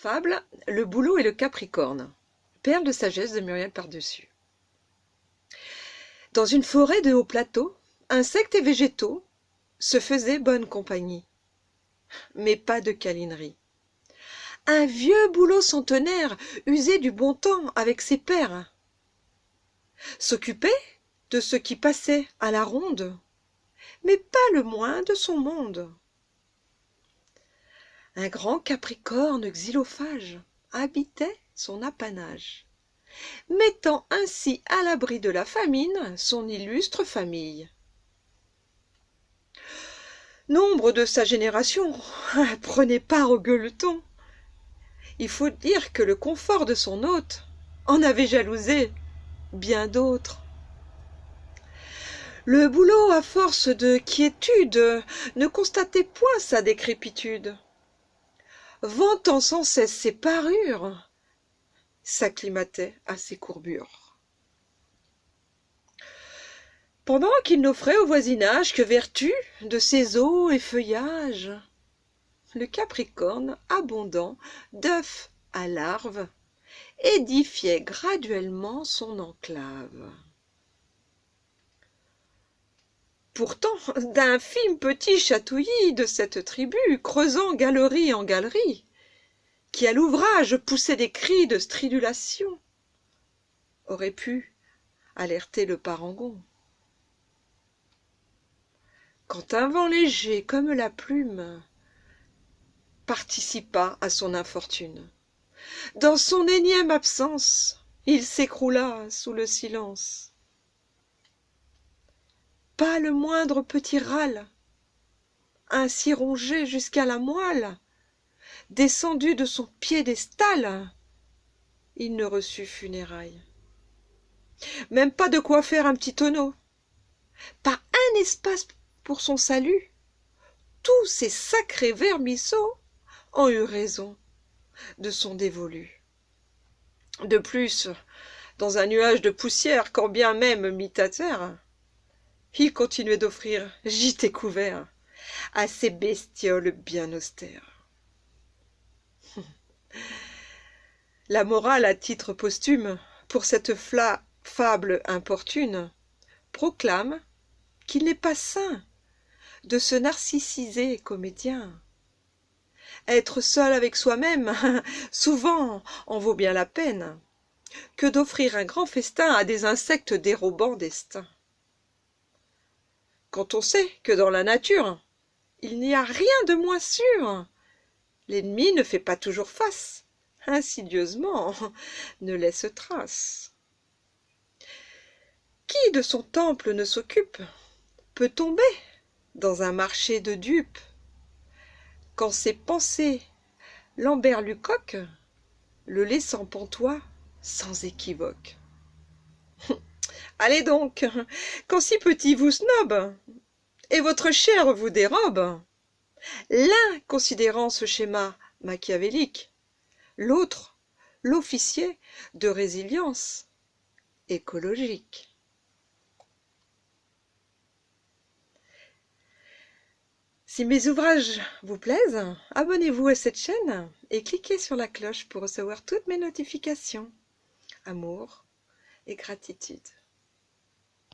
Fable, le bouleau et le capricorne. Perle de sagesse de Muriel Pardessus. Dans une forêt de hauts plateaux, insectes et végétaux se faisaient bonne compagnie. Mais pas de câlinerie. Un vieux bouleau centenaire, usé du bon temps avec ses pairs, s'occupait de ce qui passait à la ronde, mais pas le moins de son monde. Un grand capricorne xylophage habitait son apanage, mettant ainsi à l'abri de la famine son illustre famille. Nombre de sa génération prenait part au gueuleton. Il faut dire que le confort de son hôte en avait jalousé bien d'autres. Le bouleau, à force de quiétude, ne constatait point sa décrépitude. Vantant sans cesse ses parures, s'acclimatait à ses courbures. Pendant qu'il n'offrait au voisinage que vertu de ses eaux et feuillages, le capricorne, abondant d'œufs à larves, édifiait graduellement son enclave. Pourtant, d'infimes petits chatouillis de cette tribu, creusant galerie en galerie, qui à l'ouvrage poussaient des cris de stridulation, auraient pu alerter le parangon. Quand un vent léger comme la plume participa à son infortune, dans son énième absence, il s'écroula sous le silence. Pas le moindre petit râle, ainsi rongé jusqu'à la moelle, descendu de son piédestal, il ne reçut funérailles. Même pas de quoi faire un petit tonneau, pas un espace pour son salut. Tous ces sacrés vermisseaux ont eu raison de son dévolu. De plus, dans un nuage de poussière, quand bien même mis à terre, il continuait d'offrir gîte et couvert à ces bestioles bien austères. La morale à titre posthume, pour cette fable importune, proclame qu'il n'est pas sain de se narcissiser comédien. Être seul avec soi-même, souvent, en vaut bien la peine, que d'offrir un grand festin à des insectes dérobant destin. Quand on sait que dans la nature, il n'y a rien de moins sûr, l'ennemi ne fait pas toujours face, insidieusement, ne laisse trace. Qui de son temple ne s'occupe peut tomber dans un marché de dupes, quand ses pensées l'emberlucoquent, le laissant pantois sans équivoque. Allez donc, quand si petit vous snobe, et votre chair vous dérobe, l'un considérant ce schéma machiavélique, l'autre l'officier de résilience écologique. Si mes ouvrages vous plaisent, abonnez-vous à cette chaîne et cliquez sur la cloche pour recevoir toutes mes notifications. Amour et gratitude.